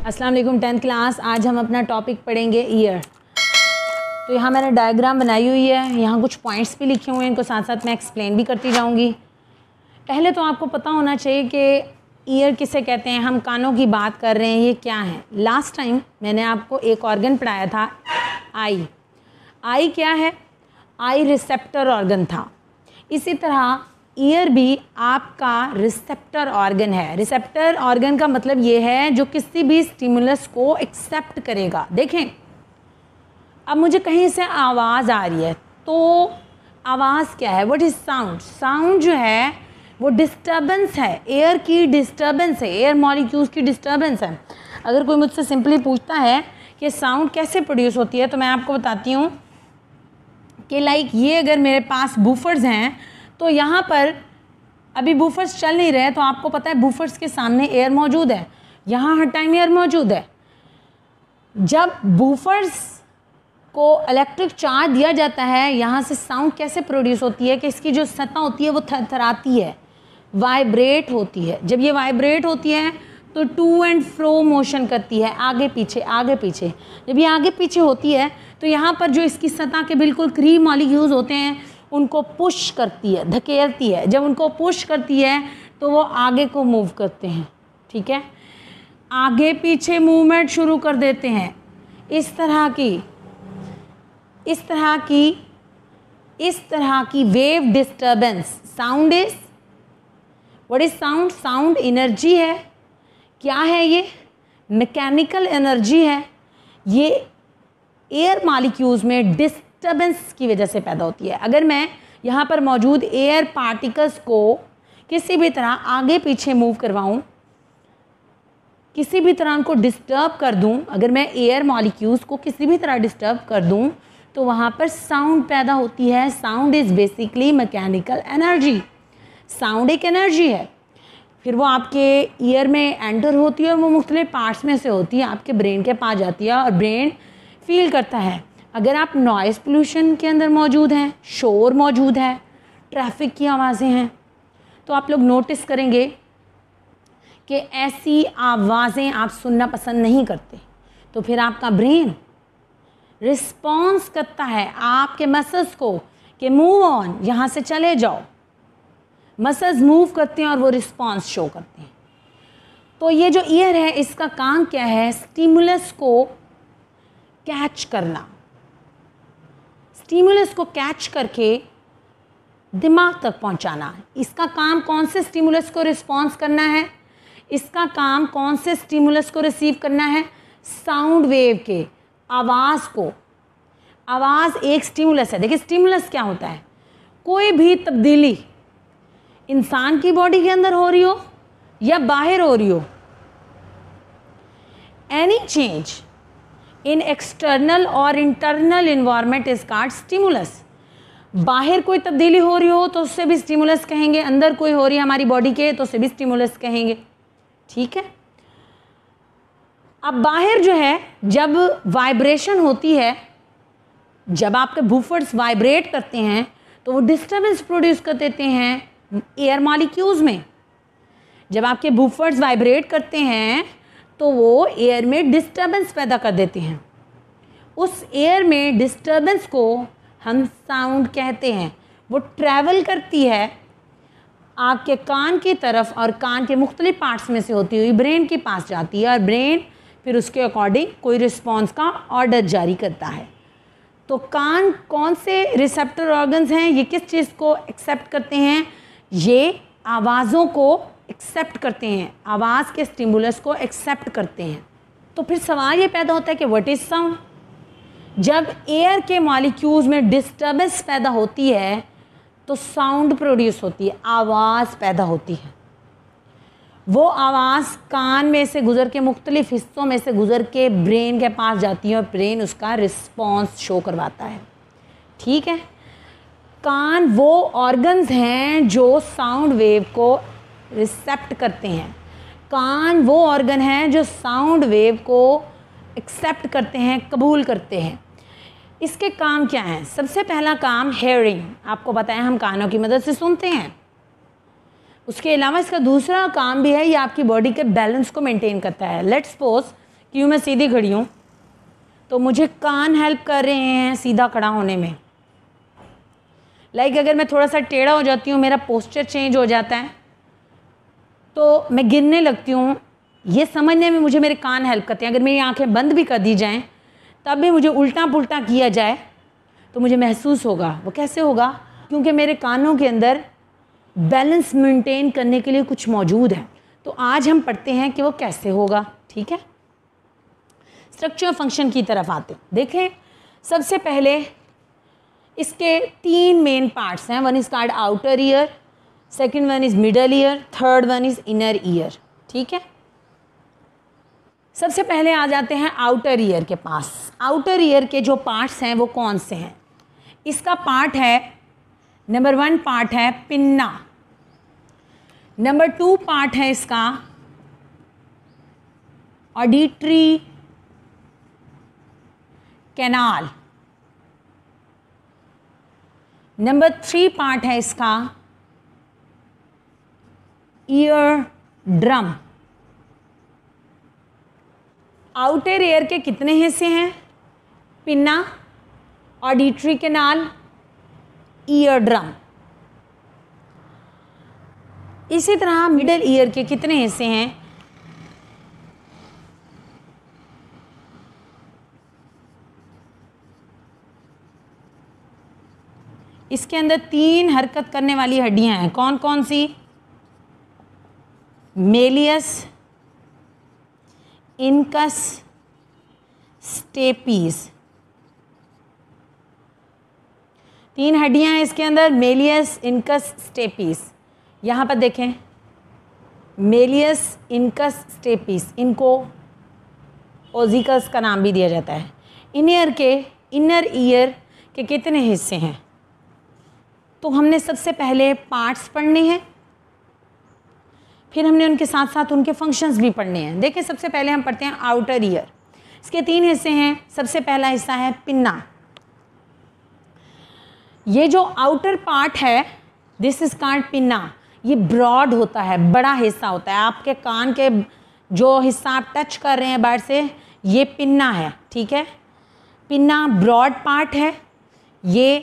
अस्सलाम वालेकुम 10th class. आज हम अपना टॉपिक पढ़ेंगे ईयर। तो यहाँ मैंने डायग्राम बनाई हुई है, यहाँ कुछ पॉइंट्स भी लिखे हुए हैं, इनको साथ साथ मैं एक्सप्लेन भी करती जाऊँगी। पहले तो आपको पता होना चाहिए कि ईयर किसे कहते हैं। हम कानों की बात कर रहे हैं, ये क्या है। लास्ट टाइम मैंने आपको एक ऑर्गन पढ़ाया था, आई। आई क्या है? आई रिसेप्टर ऑर्गन था। इसी तरह ईयर भी आपका रिसेप्टर ऑर्गन है। रिसेप्टर ऑर्गन का मतलब ये है जो किसी भी स्टिमुलस को एक्सेप्ट करेगा। देखें, अब मुझे कहीं से आवाज़ आ रही है, तो आवाज़ क्या है? What is sound? साउंड जो है वो डिस्टर्बेंस है, एयर की डिस्टर्बेंस है, एयर मॉलिक्यूल्स की डिस्टर्बेंस है। अगर कोई मुझसे सिंपली पूछता है कि साउंड कैसे प्रोड्यूस होती है, तो मैं आपको बताती हूँ कि लाइक ये अगर मेरे पास बूफर्स हैं, तो यहाँ पर अभी बूफर्स चल नहीं रहे, तो आपको पता है बूफर्स के सामने एयर मौजूद है, यहाँ हर टाइम एयर मौजूद है। जब बूफर्स को इलेक्ट्रिक चार्ज दिया जाता है, यहाँ से साउंड कैसे प्रोड्यूस होती है कि इसकी जो सतह होती है वो थरथराती है, वाइब्रेट होती है। जब ये वाइब्रेट होती है तो टू एंड फ्रो मोशन करती है, आगे पीछे आगे पीछे। जब ये आगे पीछे होती है तो यहाँ पर जो इसकी सतह के बिल्कुल करीब मॉलिक्यूल्स होते हैं उनको पुश करती है, धकेलती है। जब उनको पुश करती है तो वो आगे को मूव करते हैं, ठीक है, आगे पीछे मूवमेंट शुरू कर देते हैं। इस तरह की wave disturbance. Sound is, what is sound? Sound energy है। क्या है ये? मैकेनिकल एनर्जी है। ये एयर मॉलिक्यूल्स में डिस्टर्बेंस की वजह से पैदा होती है। अगर मैं यहाँ पर मौजूद एयर पार्टिकल्स को किसी भी तरह आगे पीछे मूव करवाऊँ, किसी भी तरह उनको डिस्टर्ब कर दूँ, अगर मैं एयर मॉलिक्यूल्स को किसी भी तरह डिस्टर्ब कर दूँ, तो वहाँ पर साउंड पैदा होती है। Sound is basically mechanical energy. Sound एक एनर्जी है, फिर वो आपके ईयर में एंटर होती है और वो मुख्तलिफ पार्ट्स में से होती है, आपके ब्रेन के पास जाती है और ब्रेन फील करता है। अगर आप नॉइज़ पोल्यूशन के अंदर मौजूद हैं, शोर मौजूद है, ट्रैफिक की आवाज़ें हैं, तो आप लोग नोटिस करेंगे कि ऐसी आवाज़ें आप सुनना पसंद नहीं करते। तो फिर आपका ब्रेन रिस्पॉन्स करता है आपके मसल्स को कि मूव ऑन, यहाँ से चले जाओ। मसल्स मूव करते हैं और वो रिस्पॉन्स शो करते हैं। तो ये जो ईयर है, इसका काम क्या है? स्टिमुलस को कैच करना, स्टिमुलस को कैच करके दिमाग तक पहुंचाना। इसका काम कौन से स्टिमुलस को रिस्पॉन्स करना है? इसका काम कौन से स्टिमुलस को रिसीव करना है? साउंड वेव के, आवाज़ को। आवाज़ एक स्टिमुलस है। देखिए, स्टिमुलस क्या होता है? कोई भी तब्दीली इंसान की बॉडी के अंदर हो रही हो या बाहर हो रही हो, एनी चेंज इन एक्सटर्नल और internal environment is called stimulus. बाहर कोई तब्दीली हो रही हो तो उससे भी स्टिमुलस कहेंगे, अंदर कोई हो रही है हमारी बॉडी के तो उससे भी स्टिमुलस कहेंगे, ठीक है। अब बाहर जो है, जब वाइब्रेशन होती है, जब आपके बूफर्स वाइब्रेट करते हैं तो वो डिस्टर्बेंस प्रोड्यूस कर देते हैं एयर मॉलिक्यूल्स में। जब आपके बूफर्स वाइब्रेट करते हैं तो वो एयर में डिस्टर्बेंस पैदा कर देते हैं। उस एयर में डिस्टर्बेंस को हम साउंड कहते हैं। वो ट्रैवल करती है आपके कान की तरफ और कान के मुख्तलिफ पार्ट्स में से होती हुई ब्रेन के पास जाती है और ब्रेन फिर उसके अकॉर्डिंग कोई रिस्पॉन्स का ऑर्डर जारी करता है। तो कान कौन से रिसेप्टर ऑर्गन्स हैं? ये किस चीज़ को एक्सेप्ट करते हैं? ये आवाज़ों को एक्सेप्ट करते हैं, आवाज़ के स्टिमुलस को एक्सेप्ट करते हैं। तो फिर सवाल ये पैदा होता है कि व्हाट इज़ साउंड? जब एयर के मॉलिक्यूल्स में डिस्टर्बेंस पैदा होती है तो साउंड प्रोड्यूस होती है, आवाज़ पैदा होती है। वो आवाज़ कान में से गुज़र के, मुख्तलिफ हिस्सों में से गुज़र के ब्रेन के पास जाती है और ब्रेन उसका रिस्पॉन्स शो करवाता है, ठीक है। कान वो ऑर्गन्स हैं जो साउंड वेव को रिसेप्ट करते हैं। कान वो ऑर्गन हैं जो साउंड वेव को एक्सेप्ट करते हैं, कबूल करते हैं। इसके काम क्या हैं? सबसे पहला काम हेयरिंग, आपको बताया हम कानों की मदद से सुनते हैं। उसके अलावा इसका दूसरा काम भी है, ये आपकी बॉडी के बैलेंस को मेंटेन करता है। लेट्स सपोज कि यूँ मैं सीधी खड़ी हूँ तो मुझे कान हेल्प कर रहे हैं सीधा खड़ा होने में। अगर मैं थोड़ा सा टेढ़ा हो जाती हूँ, मेरा पोस्चर चेंज हो जाता है, तो मैं गिरने लगती हूँ, ये समझने में मुझे मेरे कान हेल्प करते हैं। अगर मेरी आंखें बंद भी कर दी जाएं तब भी मुझे उल्टा पुल्टा किया जाए तो मुझे महसूस होगा। वो कैसे होगा? क्योंकि मेरे कानों के अंदर बैलेंस मेंटेन करने के लिए कुछ मौजूद है। तो आज हम पढ़ते हैं कि वो कैसे होगा। ठीक है, स्ट्रक्चर फंक्शन की तरफ आते हैं। देखें, सबसे पहले इसके 3 मेन पार्ट्स हैं। One is called outer ear, second one is middle ear, third one is inner ear. ठीक है, सबसे पहले आ जाते हैं आउटर ईयर के पास। आउटर ईयर के जो पार्ट्स हैं वो कौन से हैं? इसका पार्ट है, नंबर 1 पार्ट है पिन्ना, नंबर 2 पार्ट है इसका ऑडिटरी कैनाल, नंबर 3 पार्ट है इसका ईयर ड्रम। आउटर ईयर के कितने हिस्से हैं? Pinna, auditory canal, ear drum. इसी तरह मिडल ईयर के कितने हिस्से हैं? इसके अंदर 3 हरकत करने वाली हड्डियां हैं। कौन कौन सी? Méliès, incus, steppes. 3 हड्डियां हैं इसके अंदर, मेलियस, इनकस, स्टेपीज। यहाँ पर देखें, मेलियस, इनकस, स्टेपीज, इनको ओजिकस का नाम भी दिया जाता है। इनर ईयर के कितने हिस्से हैं? तो हमने सबसे पहले पार्ट्स पढ़ने हैं, फिर हमने उनके साथ साथ उनके फंक्शंस भी पढ़ने हैं। देखिए, सबसे पहले हम पढ़ते हैं आउटर ईयर। इसके 3 हिस्से हैं। सबसे पहला हिस्सा है पिन्ना। ये जो आउटर पार्ट है, दिस इज कॉल्ड पिन्ना। ये ब्रॉड होता है, बड़ा हिस्सा होता है। आपके कान के जो हिस्सा आप टच कर रहे हैं बाहर से, ये पिन्ना है। ठीक है, पिन्ना ब्रॉड पार्ट है। ये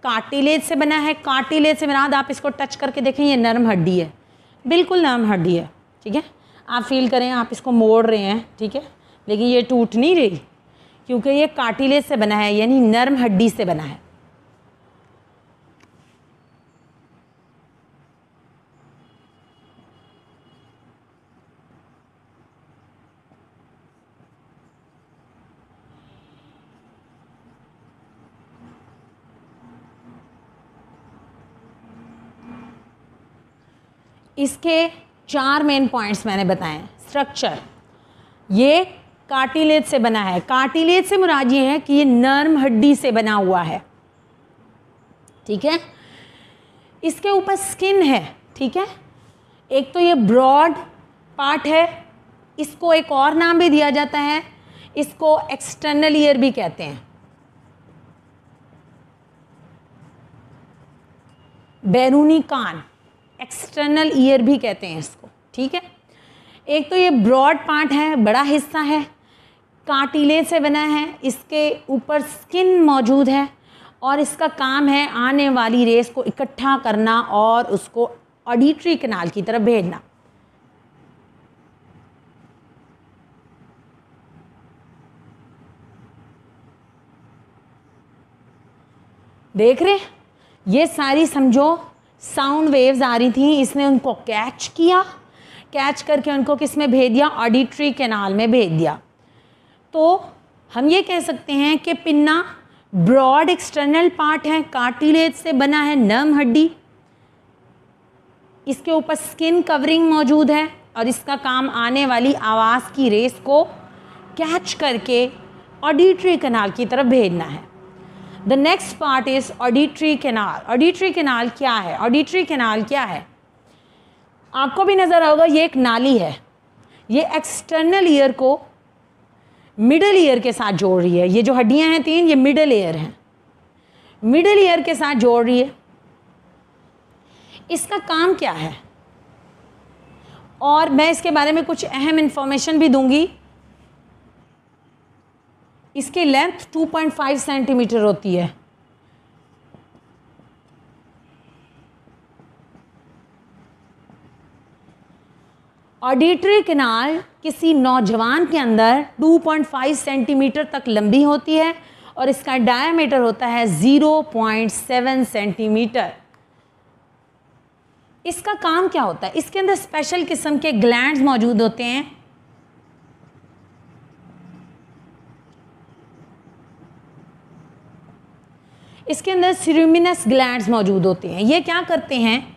कार्टिलेज से बना है। कार्टिलेज से बना, आप इसको टच करके देखें, ये नरम हड्डी है, बिल्कुल नरम हड्डी है। ठीक है, आप फील करें, आप इसको मोड़ रहे हैं, ठीक है, लेकिन ये टूट नहीं रही क्योंकि ये कार्टिलेज से बना है, यानी नरम हड्डी से बना है। इसके 4 मेन पॉइंट्स मैंने बताए। स्ट्रक्चर, ये कार्टिलेज से बना है। कार्टिलेज से मुराद ये है कि ये नर्म हड्डी से बना हुआ है। ठीक है, इसके ऊपर स्किन है। ठीक है, एक तो ये ब्रॉड पार्ट है, इसको एक और नाम भी दिया जाता है, इसको एक्सटर्नल ईयर भी कहते हैं, बैरूनी कान, एक्सटर्नल ईयर भी कहते हैं इसको। ठीक है, एक तो ये ब्रॉड पार्ट है, बड़ा हिस्सा है, कार्टिलेज से बना है, इसके ऊपर स्किन मौजूद है और इसका काम है आने वाली रेस को इकट्ठा करना और उसको ऑडिटरी कैनाल की तरफ भेजना। देख रहे, ये सारी समझो साउंड वेव्स आ रही थी, इसने उनको कैच किया, कैच करके उनको किस में भेज दिया? ऑडिटरी कैनाल में भेज दिया। तो हम ये कह सकते हैं कि पिन्ना ब्रॉड एक्सटर्नल पार्ट है, कार्टिलेज से बना है, नर्म हड्डी, इसके ऊपर स्किन कवरिंग मौजूद है और इसका काम आने वाली आवाज़ की रेस को कैच करके ऑडिटरी कैनाल की तरफ भेजना है। The next part is auditory canal. Auditory canal क्या है? ऑडिटरी कैनाल क्या है? आपको भी नज़र आएगा, ये एक नाली है, ये एक्सटर्नल ईयर को मिडल ईयर के साथ जोड़ रही है। ये जो हड्डियां हैं 3, ये मिडल ईयर हैं, मिडल ईयर के साथ जोड़ रही है। इसका काम क्या है? और मैं इसके बारे में कुछ अहम इंफॉर्मेशन भी दूंगी इसकी लेंथ 2.5 सेंटीमीटर होती है। ऑडिटरी कैनाल किसी नौजवान के अंदर 2.5 सेंटीमीटर तक लंबी होती है और इसका डायमीटर होता है 0.7 सेंटीमीटर। इसका काम क्या होता है? इसके अंदर स्पेशल किस्म के ग्लैंड्स मौजूद होते हैं। इसके अंदर सीरूमिनस ग्लैंड्स मौजूद होते हैं। ये क्या करते हैं?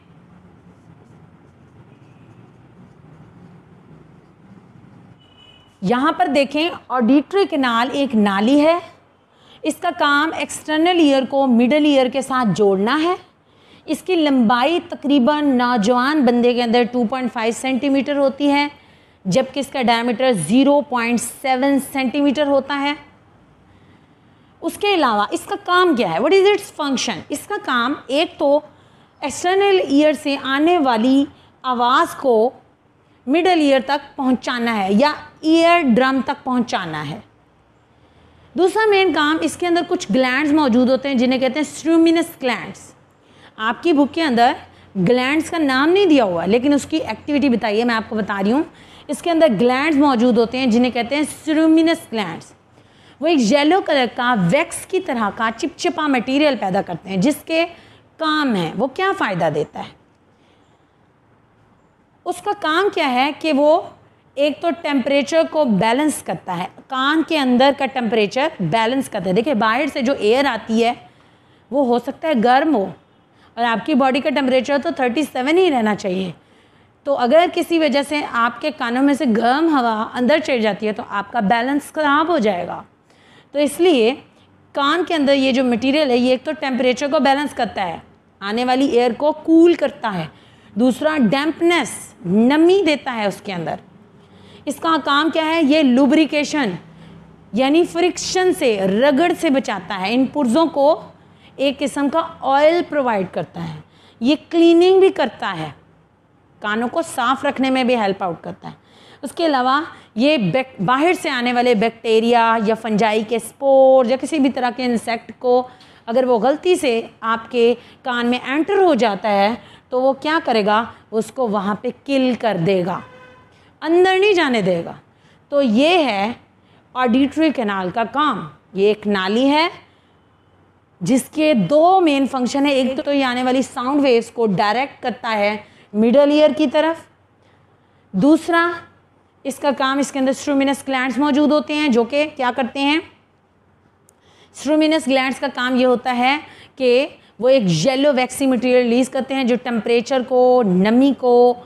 यहां पर देखें, ऑडिटरी कैनाल एक नाली है। इसका काम एक्सटर्नल ईयर को मिडल ईयर के साथ जोड़ना है। इसकी लंबाई तकरीबन नौजवान बंदे के अंदर 2.5 सेंटीमीटर होती है, जबकि इसका डायमीटर 0.7 सेंटीमीटर होता है। उसके अलावा इसका काम क्या है? What is its function? इसका काम एक तो एक्सटर्नल ईयर से आने वाली आवाज़ को मिडल ईयर तक पहुंचाना है या ईयर ड्रम तक पहुंचाना है। दूसरा मेन काम, इसके अंदर कुछ ग्लैंड्स मौजूद होते हैं जिन्हें कहते हैं सीरूमिनस ग्लैंड्स। आपकी बुक के अंदर ग्लैंड्स का नाम नहीं दिया हुआ, लेकिन उसकी एक्टिविटी बताइए, मैं आपको बता रही हूँ। इसके अंदर ग्लैंड्स मौजूद होते हैं जिन्हें कहते हैं सीरूमिनस ग्लैंड्स। वो एक येलो कलर का वैक्स की तरह का चिपचिपा मटेरियल पैदा करते हैं, जिसके काम है वो क्या फ़ायदा देता है? उसका काम क्या है कि वो एक तो टेम्परेचर को बैलेंस करता है, कान के अंदर का टेम्परेचर बैलेंस करता है। देखिए, बाहर से जो एयर आती है वो हो सकता है गर्म हो, और आपकी बॉडी का टेम्परेचर तो 37 ही रहना चाहिए। तो अगर किसी वजह से आपके कानों में से गर्म हवा अंदर चढ़ जाती है तो आपका बैलेंस ख़राब हो जाएगा। तो इसलिए कान के अंदर ये जो मटेरियल है, ये एक तो टेम्परेचर को बैलेंस करता है, आने वाली एयर को कूल करता है। दूसरा, डैम्पनेस, नमी देता है उसके अंदर। इसका काम क्या है? ये लुब्रिकेशन यानी फ्रिक्शन से, रगड़ से बचाता है। इन पुर्जों को एक किस्म का ऑयल प्रोवाइड करता है। ये क्लीनिंग भी करता है, कानों को साफ़ रखने में भी हेल्प आउट करता है। उसके अलावा ये बाहर से आने वाले बैक्टीरिया या फंजाई के स्पोर या किसी भी तरह के इंसेक्ट को अगर वो गलती से आपके कान में एंटर हो जाता है तो वो क्या करेगा? उसको वहाँ पे किल कर देगा, अंदर नहीं जाने देगा। तो ये है ऑडिटरी कैनाल का काम। ये एक नाली है जिसके दो मेन फंक्शन है। एक तो ये आने वाली साउंड वेव्स को डायरेक्ट करता है मिडल ईयर की तरफ। दूसरा, इसका काम, इसके अंदर सीरूमिनस ग्लैंड्स मौजूद होते हैं जो कि क्या करते हैं? सीरूमिनस ग्लैंड्स का काम ये होता है कि वो एक येलो वैक्सी मटेरियल रिलीज़ करते हैं जो टेम्परेचर को, नमी को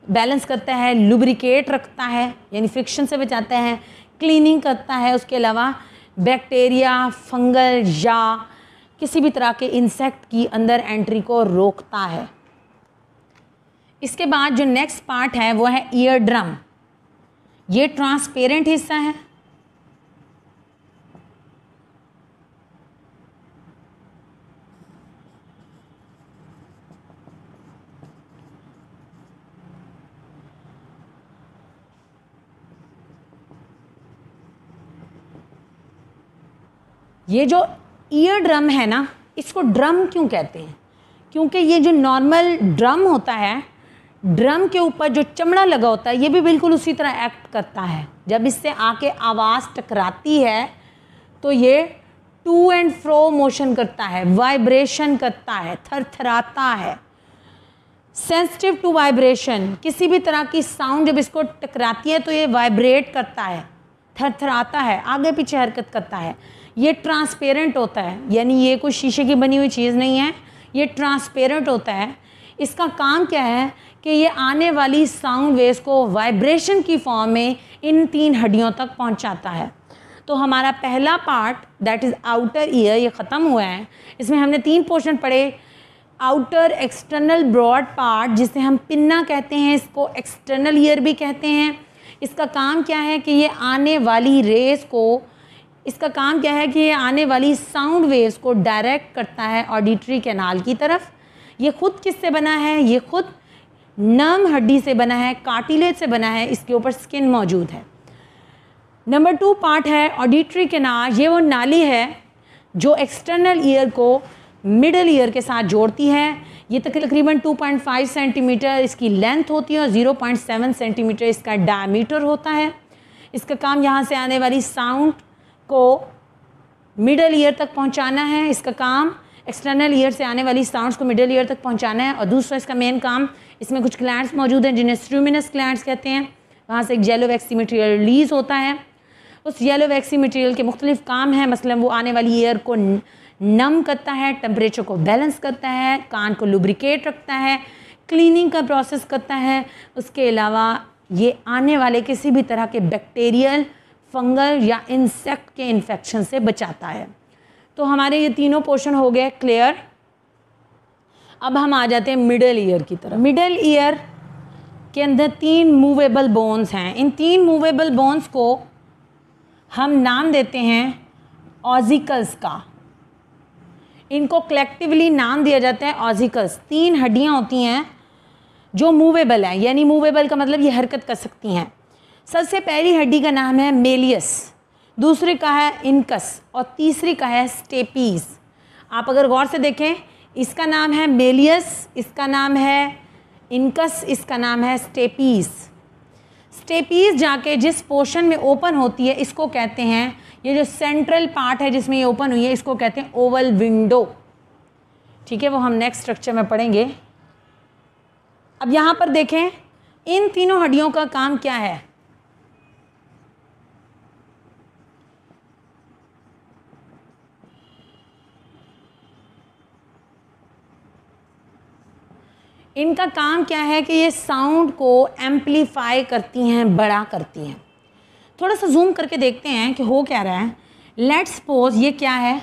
बैलेंस करता है, लुब्रिकेट रखता है यानी फ्रिक्शन से बचाता है, क्लीनिंग करता है। उसके अलावा बैक्टीरिया, फंगल या किसी भी तरह के इंसेक्ट की अंदर एंट्री को रोकता है। इसके बाद जो नेक्स्ट पार्ट है वो है ईयर ड्रम। ये ट्रांसपेरेंट हिस्सा है। ये जो ईयर ड्रम है ना, इसको ड्रम क्यों कहते हैं? क्योंकि ये जो नॉर्मल ड्रम होता है, ड्रम के ऊपर जो चमड़ा लगा होता है, ये भी बिल्कुल उसी तरह एक्ट करता है। जब इससे आके आवाज़ टकराती है तो ये टू एंड फ्रो मोशन करता है, वाइब्रेशन करता है, थरथराता है। सेंसिटिव टू वाइब्रेशन, किसी भी तरह की साउंड जब इसको टकराती है तो ये वाइब्रेट करता है, थरथराता है, आगे पीछे हरकत करता है। ये ट्रांसपेरेंट होता है, यानी ये कोई शीशे की बनी हुई चीज़ नहीं है, ये ट्रांसपेरेंट होता है। इसका काम क्या है कि ये आने वाली साउंड वेव्स को वाइब्रेशन की फॉर्म में इन तीन हड्डियों तक पहुंचाता है। तो हमारा पहला part that is outer ear ये ख़त्म हुआ है। इसमें हमने 3 पोर्शन पढ़े। आउटर एक्सटर्नल ब्रॉड पार्ट जिसे हम पिन्ना कहते हैं, इसको एक्सटर्नल ईयर भी कहते हैं। इसका काम क्या है कि ये आने वाली रेस को, इसका काम क्या है कि ये आने वाली साउंड वेव्स को डायरेक्ट करता है ऑडिटरी कैनाल की तरफ। ये खुद किससे बना है? ये खुद नर्म हड्डी से बना है, कार्टिलेज से बना है, इसके ऊपर स्किन मौजूद है। नंबर 2 पार्ट है ऑडिटरी कैनाल। ये वो नाली है जो एक्सटर्नल ईयर को मिडल ईयर के साथ जोड़ती है। ये तकरीबन 2.5 सेंटीमीटर इसकी लेंथ होती है और 0.7 सेंटीमीटर इसका डायमीटर होता है। इसका काम यहाँ से आने वाली साउंड को मिडल ईयर तक पहुँचाना है। इसका काम एक्सटर्नल ईयर से आने वाली साउंड्स को मिडल ईयर तक पहुँचाना है। और दूसरा इसका मेन काम, इसमें कुछ ग्लैंड्स मौजूद हैं जिन्हें स्ट्रूमिनस ग्लैंड्स कहते हैं। वहाँ से एक येलो वैक्सी मटेरियल रिलीज़ होता है। उस येलो वैक्सी मटेरियल के मुख्तलिफ काम हैं, मसलन वो आने वाली एयर को नम करता है, टेम्परेचर को बैलेंस करता है, कान को लुब्रिकेट रखता है, क्लीनिंग का प्रोसेस करता है। उसके अलावा ये आने वाले किसी भी तरह के बैक्टीरियल, फंगल या इंसेक्ट के इन्फेक्शन से बचाता है। तो हमारे ये तीनों पोर्शन हो गए क्लियर। अब हम आ जाते हैं मिडल ईयर की तरफ। मिडल ईयर के अंदर 3 मूवेबल बोन्स हैं। इन 3 मूवेबल बोन्स को हम नाम देते हैं ऑजिकल्स का। इनको कलेक्टिवली नाम दिया जाता है ऑजिकल्स। 3 हड्डियां होती हैं जो मूवेबल हैं, यानी मूवेबल का मतलब ये हरकत कर सकती हैं। सबसे पहली हड्डी का नाम है मेलियस, दूसरे का है इनकस और तीसरी का है स्टेपीज। आप अगर गौर से देखें, इसका नाम है मेलियस, इसका नाम है इनकस, इसका नाम है स्टेपीज। स्टेपीज जाके जिस पोर्शन में ओपन होती है इसको कहते हैं, ये जो सेंट्रल पार्ट है जिसमें ये ओपन हुई है इसको कहते हैं ओवल विंडो। ठीक है, वो हम नेक्स्ट स्ट्रक्चर में पढ़ेंगे। अब यहाँ पर देखें, इन तीनों हड्डियों का काम क्या है। इनका काम क्या है कि ये साउंड को एम्पलीफाई करती हैं, बड़ा करती हैं। थोड़ा सा जूम करके देखते हैं कि हो क्या रहा है। लेट्स सपोज ये क्या है,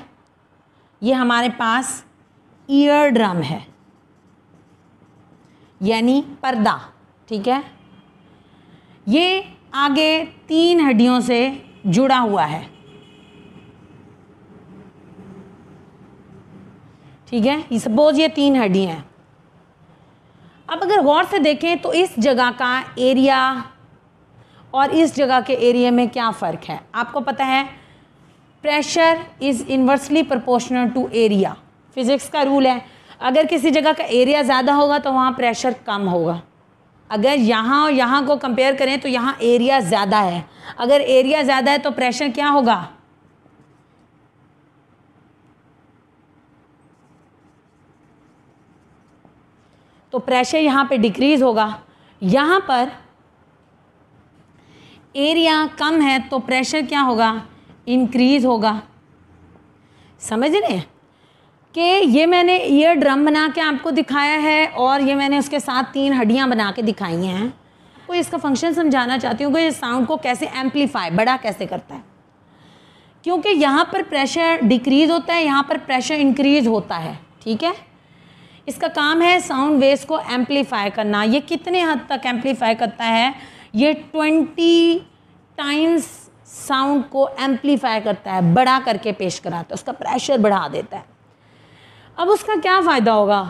ये हमारे पास ईयर ड्रम है यानी पर्दा। ठीक है, ये आगे 3 हड्डियों से जुड़ा हुआ है। ठीक है, ये सपोज ये 3 हड्डियाँ हैं। अब अगर गौर से देखें तो इस जगह का एरिया और इस जगह के एरिया में क्या फ़र्क है। आपको पता है pressure is inversely proportional to area, physics का रूल है। अगर किसी जगह का एरिया ज़्यादा होगा तो वहाँ प्रेशर कम होगा। अगर यहाँ और यहाँ को कंपेयर करें तो यहाँ एरिया ज़्यादा है, अगर एरिया ज़्यादा है तो प्रेशर क्या होगा, तो प्रेशर यहाँ पे डिक्रीज़ होगा। यहाँ पर एरिया कम है तो प्रेशर क्या होगा, इंक्रीज़ होगा। समझ रहे हैं कि ये मैंने ईयर ड्रम बना के आपको दिखाया है और ये मैंने उसके साथ 3 हड्डियाँ बना के दिखाई हैं। तो इसका फंक्शन समझाना चाहती हूँ कि ये साउंड को कैसे एम्पलीफाई, बड़ा कैसे करता है। क्योंकि यहाँ पर प्रेशर डिक्रीज़ होता है, यहाँ पर प्रेशर इंक्रीज़ होता है। ठीक है, इसका काम है साउंड वेव्स को एम्पलीफाई करना। ये कितने हद तक एम्पलीफाई करता है, ये 20 टाइम्स साउंड को एम्पलीफाई करता है, बड़ा करके पेश कराता है, उसका प्रेशर बढ़ा देता है। अब उसका क्या फ़ायदा होगा,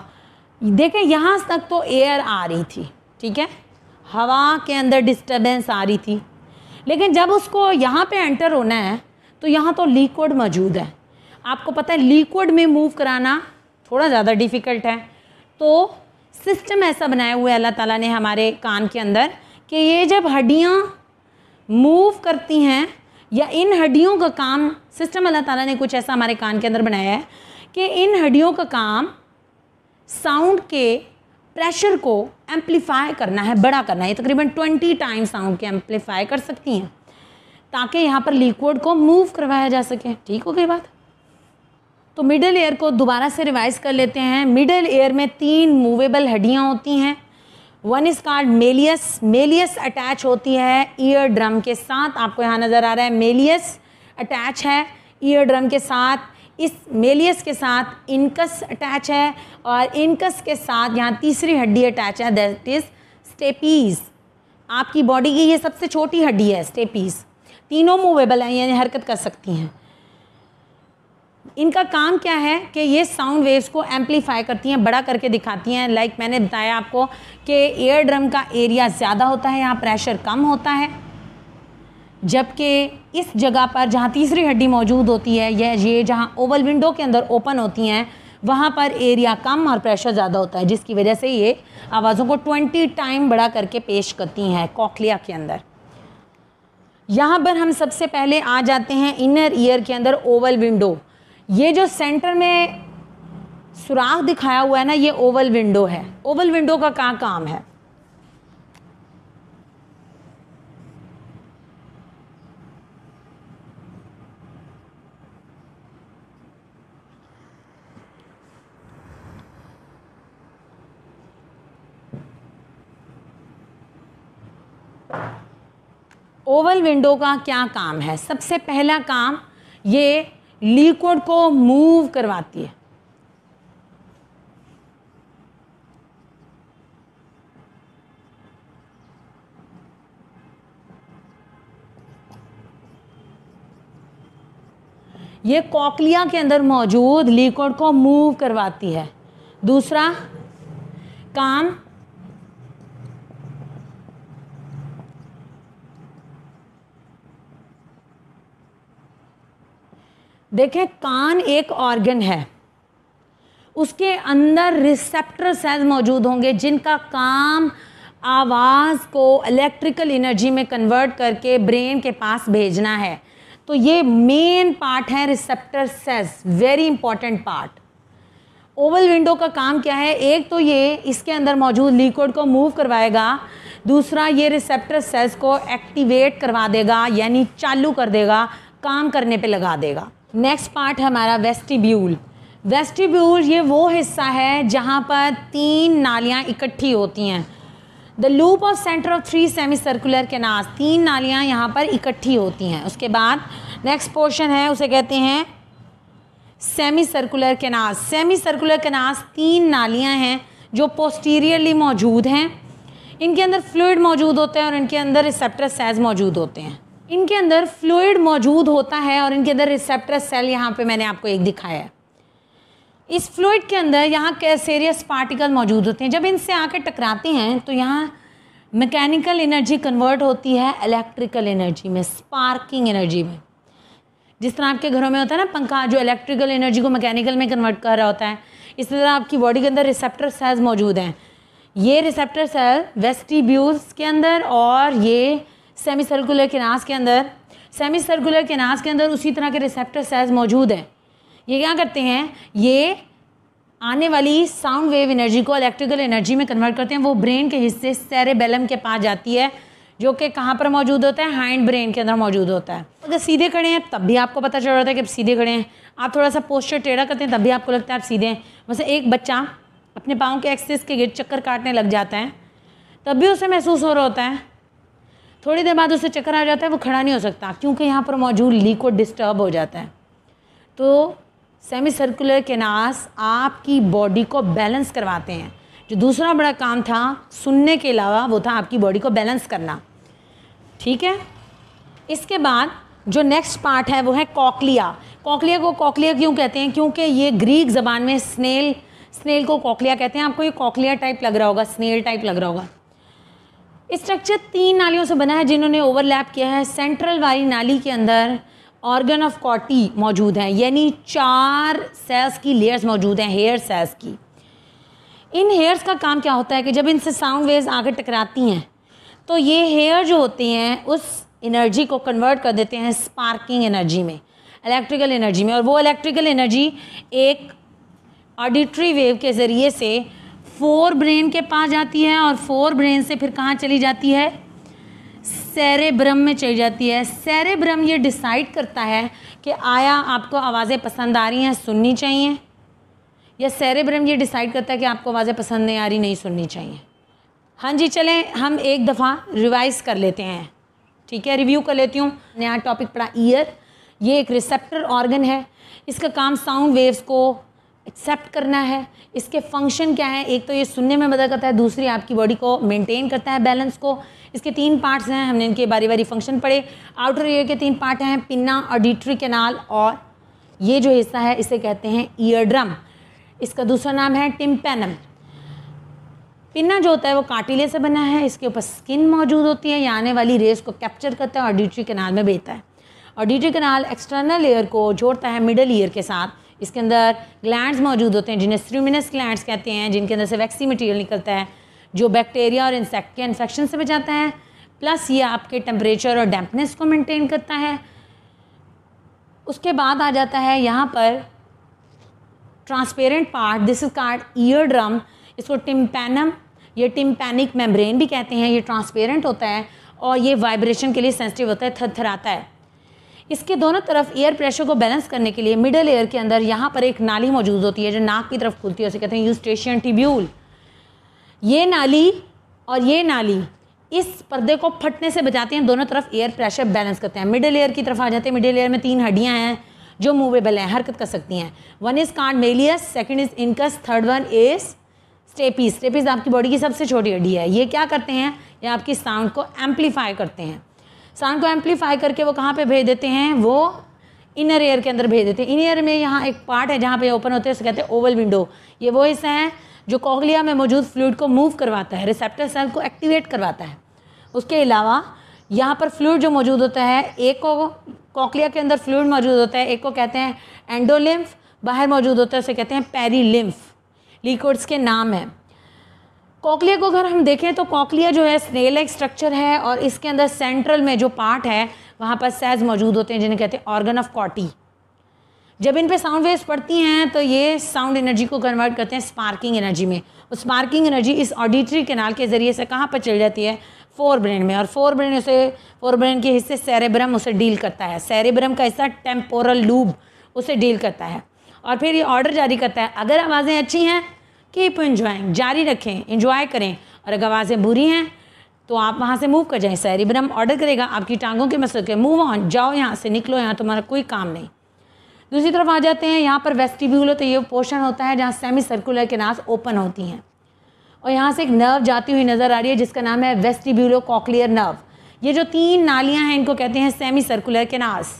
देखें यहाँ तक तो एयर आ रही थी, ठीक है, हवा के अंदर डिस्टर्बेंस आ रही थी, लेकिन जब उसको यहाँ पे एंटर होना है तो यहाँ तो लिक्विड मौजूद है। आपको पता है लिक्विड में मूव कराना थोड़ा ज़्यादा डिफ़िकल्ट है। तो सिस्टम ऐसा बनाया हुआ है अल्लाह ताला ने हमारे कान के अंदर कि ये जब हड्डियाँ मूव करती हैं या इन हड्डियों का काम, सिस्टम अल्लाह ताला ने कुछ ऐसा हमारे कान के अंदर बनाया है कि इन हड्डियों का काम साउंड के प्रेशर को एम्पलीफाई करना है, बड़ा करना है। तकरीबन 20 टाइम साउंड के एम्पलीफाई कर सकती हैं ताकि यहाँ पर लिक्विड को मूव करवाया जा सके। ठीक हो गई बात। तो मिडल ईयर को दोबारा से रिवाइज कर लेते हैं। मिडल ईयर में 3 मूवेबल हड्डियाँ होती हैं। One is called Méliès. Méliès attach होती है ईयर ड्रम के साथ। आपको यहाँ नज़र आ रहा है मेलियस अटैच है ईयर ड्रम के साथ। इस मेलियस के साथ इनकस अटैच है और इनकस के साथ यहाँ तीसरी हड्डी अटैच है, दैट इज़ स्टेपीज़। आपकी बॉडी की ये सबसे छोटी हड्डी है स्टेपीज़। तीनों मूवेबल हैं यानी हरकत कर सकती हैं। इनका काम क्या है कि ये साउंड वेव्स को एम्पलीफाई करती हैं, बड़ा करके दिखाती हैं। लाइक मैंने बताया आपको कि एयर ड्रम का एरिया ज़्यादा होता है, यहाँ प्रेशर कम होता है। जबकि इस जगह पर जहाँ तीसरी हड्डी मौजूद होती है, ये जहाँ ओवल विंडो के अंदर ओपन होती हैं, वहाँ पर एरिया कम और प्रेशर ज़्यादा होता है, जिसकी वजह से ये आवाज़ों को 20 टाइम बड़ा करके पेश करती हैं कॉक्लिया के अंदर। यहाँ पर हम सबसे पहले आ जाते हैं इनर ईयर के अंदर ओवल विंडो। ये जो सेंटर में सुराख दिखाया हुआ है ना, ये ओवल विंडो है। ओवल विंडो का क्या काम है? ओवल विंडो का क्या काम है? सबसे पहला काम, ये लिक्विड को मूव करवाती है। ये कॉक्लिया के अंदर मौजूद लिक्विड को मूव करवाती है। दूसरा काम, देखें कान एक ऑर्गन है, उसके अंदर रिसेप्टर सेल्स मौजूद होंगे जिनका काम आवाज़ को इलेक्ट्रिकल एनर्जी में कन्वर्ट करके ब्रेन के पास भेजना है। तो ये मेन पार्ट है receptor cells, very important part. Oval window का काम क्या है? एक तो ये इसके अंदर मौजूद लिक्विड को मूव करवाएगा, दूसरा ये रिसेप्टर सेल्स को एक्टिवेट करवा देगा, यानी चालू कर देगा, काम करने पे लगा देगा। नेक्स्ट पार्ट है हमारा वेस्टिब्यूल। वेस्टिब्यूल ये वो हिस्सा है जहाँ पर 3 नालियाँ इकट्ठी होती हैं। The loop of centre of 3 semi circular canals, 3 नालियाँ यहाँ पर इकट्ठी होती हैं। उसके बाद नेक्स्ट पोर्शन है, उसे कहते हैं semi circular canals. Semi circular canals 3 नालियाँ हैं जो पोस्टीरियरली मौजूद हैं। इनके अंदर फ्लूइड मौजूद होते हैं और इनके अंदर रिसेप्टर सेल्स मौजूद होते हैं। इनके अंदर फ्लूइड मौजूद होता है और इनके अंदर रिसेप्टर सेल यहाँ पे मैंने आपको एक दिखाया है। इस फ्लूइड के अंदर यहाँ कैसेरियस पार्टिकल मौजूद होते हैं। जब इनसे आकर टकराते हैं तो यहाँ मैकेनिकल एनर्जी कन्वर्ट होती है इलेक्ट्रिकल एनर्जी में, स्पार्किंग एनर्जी में। जिस तरह आपके घरों में होता है ना पंखा, जो इलेक्ट्रिकल एनर्जी को मैकेनिकल में कन्वर्ट कर रहा होता है, इस तरह आपकी बॉडी के अंदर रिसेप्टर सेल्स मौजूद हैं। ये रिसेप्टर सेल वेस्टिब्यूल्स के अंदर और ये सेमी सर्कुलर कैनाल्स के अंदर, सेमी सर्कुलर कैनाल्स के अंदर उसी तरह के रिसेप्टर सेल्स मौजूद हैं। ये क्या करते हैं? ये आने वाली साउंड वेव एनर्जी को इलेक्ट्रिकल एनर्जी में कन्वर्ट करते हैं। वो ब्रेन के हिस्से सेरेबेलम के पास जाती है, जो कि कहाँ पर मौजूद होता है? हाइंड ब्रेन के अंदर मौजूद होता है। अगर सीधे खड़े हैं तब भी आपको पता चल रहा है कि आप सीधे खड़े हैं। आप थोड़ा सा पोस्चर टेढ़ा करते हैं तब भी आपको लगता है आप सीधे हैं। वैसे एक बच्चा अपने पाँव के एक्सिस के गिर्द चक्कर काटने लग जाता है, तब भी उसे महसूस हो रहा होता है। थोड़ी देर बाद उसे चक्कर आ जाता है, वो खड़ा नहीं हो सकता क्योंकि यहाँ पर मौजूद लिक्विड डिस्टर्ब हो जाता है। तो सेमी सर्कुलर कैनाल्स आपकी बॉडी को बैलेंस करवाते हैं। जो दूसरा बड़ा काम था सुनने के अलावा, वो था आपकी बॉडी को बैलेंस करना। ठीक है, इसके बाद जो नेक्स्ट पार्ट है वो है कॉक्लिया। कॉक्लिया को कॉक्लिया क्यों कहते हैं? क्योंकि ये ग्रीक ज़बान में स्नेल को कॉक्लिया कहते हैं। आपको ये कॉक्लिया टाइप लग रहा होगा, स्नेल टाइप लग रहा होगा। स्ट्रक्चर 3 नालियों से बना है जिन्होंने ओवरलैप किया है। सेंट्रल वाली नाली के अंदर ऑर्गन ऑफ कॉटी मौजूद हैं, यानी 4 सेल्स की लेयर्स मौजूद हैं, हेयर सेल्स की। इन हेयर्स का काम क्या होता है कि जब इनसे साउंड वेव्स आकर टकराती हैं तो ये हेयर जो होते हैं उस एनर्जी को कन्वर्ट कर देते हैं स्पार्किंग एनर्जी में, इलेक्ट्रिकल एनर्जी में। और वो इलेक्ट्रिकल एनर्जी एक ऑडिटरी वेव के ज़रिए से 4 ब्रेन के पास जाती है और 4 ब्रेन से फिर कहाँ चली जाती है? सेरेब्रम में चली जाती है। सेरेब्रम ये डिसाइड करता है कि आया आपको आवाज़ें पसंद आ रही हैं, सुननी चाहिए, या सेरेब्रम ये डिसाइड करता है कि आपको आवाज़ें पसंद नहीं आ रही, नहीं सुननी चाहिए। हाँ जी, चलें हम एक दफ़ा रिवाइज़ कर लेते हैं। ठीक है, रिव्यू कर लेती हूँ। नया टॉपिक पढ़ा ईयर। ये एक रिसेप्टर ऑर्गन है, इसका काम साउंड वेव्स को एक्सेप्ट करना है। इसके फंक्शन क्या है? एक तो ये सुनने में मदद करता है, दूसरी आपकी बॉडी को मेंटेन करता है, बैलेंस को। इसके 3 पार्ट्स हैं, हमने इनके बारी बारी फंक्शन पढ़े। आउटर ईयर के 3 पार्ट हैं, पिन्ना, ऑडिटरी कैनाल, और ये जो हिस्सा है इसे कहते हैं ईयर ड्रम। इसका दूसरा नाम है टिम्पैनम। पिन्ना जो होता है वो कार्टिलेज से बना है, इसके ऊपर स्किन मौजूद होती है, ये आने वाली रेस को कैप्चर करता है और ऑडिटरी कैनाल में भेजता है। ऑडिटरी कैनाल एक्सटर्नल ईयर को जोड़ता है मिडल ईयर के साथ। इसके अंदर ग्लैंड्स मौजूद होते हैं जिन्हें स्ट्रूमिनस ग्लैंड्स कहते हैं, जिनके अंदर से वैक्सी मटीरियल निकलता है जो बैक्टीरिया और इंसेक्ट के इन्फेक्शन से बचाता है, प्लस ये आपके टेम्परेचर और डैम्पनेस को मेंटेन करता है। उसके बाद आ जाता है यहाँ पर transparent part, this is called ear drum. इसको टिम्पैनम या टिम्पैनिक मेम्ब्रेन भी कहते हैं। ये ट्रांसपेरेंट होता है और ये वाइब्रेशन के लिए सेंसिटिव होता है, थरथराता है। इसके दोनों तरफ एयर प्रेशर को बैलेंस करने के लिए मिडल एयर के अंदर यहाँ पर एक नाली मौजूद होती है जो नाक की तरफ खुलती है, उसे कहते हैं यूस्टेशियन ट्यूब्यूल। ये नाली और ये नाली इस पर्दे को फटने से बचाते हैं, दोनों तरफ एयर प्रेशर बैलेंस करते हैं। मिडल एयर की तरफ आ जाते हैं। मिडल एयर में 3 हड्डियाँ हैं जो मूवेबल हैं, हरकत कर सकती हैं। One is called malleus, second is incus, third one is stapes. Stapes आपकी बॉडी की सबसे छोटी हड्डी है। ये क्या करते हैं, ये आपकी साउंड को एम्पलीफाई करते हैं। साउंड को एम्पलीफाई करके वो कहाँ पे भेज देते हैं, वो इनर एयर के अंदर भेज देते हैं। इनर एयर में यहाँ एक पार्ट है जहाँ पे ओपन होते हैं, उसे कहते हैं ओवल विंडो। ये वो हिस्सा है जो कॉक्लिया में मौजूद फ्लूइड को मूव करवाता है, रिसेप्टर सेल को एक्टिवेट करवाता है। उसके अलावा यहाँ पर फ्लूइड जो मौजूद होता है, एक को कॉक्लिया के अंदर फ्लूइड मौजूद होता है, एक को कहते हैं एंडोलिम्फ, बाहर मौजूद होता है उसे कहते हैं पेरीलिम्फ। लिक्विड्स के नाम हैं। कॉक्लिया को अगर हम देखें तो कॉक्लिया जो है स्नेल लाइक स्ट्रक्चर है और इसके अंदर सेंट्रल में जो पार्ट है वहाँ पर सेल्स मौजूद होते हैं जिन्हें कहते हैं ऑर्गन ऑफ कॉटी। जब इन पे साउंड वेव्स पड़ती हैं तो ये साउंड एनर्जी को कन्वर्ट करते हैं स्पार्किंग एनर्जी में। उस स्पार्किंग एनर्जी इस ऑडिटरी कैनाल के ज़रिए से कहाँ पर चल जाती है, फोर ब्रेन में। और फोर ब्रेन के हिस्से सेरेब्रम उसे डील करता है। सेरेब्रम का हिस्सा टेम्पोरल लूब उसे डील करता है और फिर ये ऑर्डर जारी करता है, अगर आवाज़ें अच्छी हैं कीप एंजॉइंग, जारी रखें, एंजॉय करें, और अगर आवाज़ें बुरी हैं तो आप वहाँ से मूव कर जाएं। सेरेब्रम ऑर्डर करेगा आपकी टांगों के मसल के, मूव ऑन, जाओ यहाँ से, निकलो, यहाँ तुम्हारा कोई काम नहीं। दूसरी तरफ आ जाते हैं, यहाँ पर वेस्टिब्यूल होता है, ये पोर्शन होता है जहाँ सेमी सर्कुलर कैनाल्स ओपन होती हैं और यहाँ से एक नर्व जाती हुई नज़र आ रही है जिसका नाम है वेस्टिब्यूलो कॉक्लियर नर्व। ये जो 3 नालियाँ हैं इनको कहते हैं semi circular canals.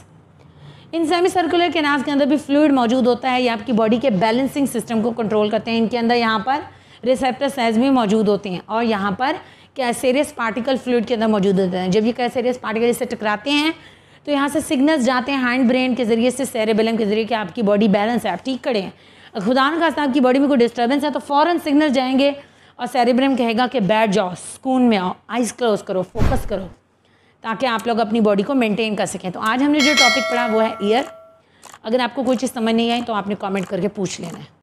In semi circular canals के अंदर भी फ्लूइड मौजूद होता है, ये आपकी बॉडी के बैलेंसिंग सिस्टम को कंट्रोल करते हैं। इनके अंदर यहाँ पर रिसेप्टर सेल्स भी मौजूद होते हैं और यहाँ पर कैसेरियस पार्टिकल फ्लूइड के अंदर मौजूद होते हैं। जब ये कैसेरियस पार्टिकल इससे टकराते हैं तो यहाँ से सिग्नल्स जाते हैं हैंड ब्रेन के ज़रिए से, सेरेबेलम के ज़रिए कि आपकी बॉडी बैलेंस है, आप ठीक खड़े हैं। खुदा न खास्ता आपकी बॉडी में कोई डिस्टर्बेंस है तो फ़ौरन सिग्नल जाएंगे और सेरेब्रम कहेगा कि बैठ जाओ, सुकून में आओ, आइज़ क्लोज करो, फोकस करो, ताकि आप लोग अपनी बॉडी को मेंटेन कर सकें। तो आज हमने जो टॉपिक पढ़ा वो है ईयर। अगर आपको कोई चीज़ समझ नहीं आई तो आपने कमेंट करके पूछ लेना है।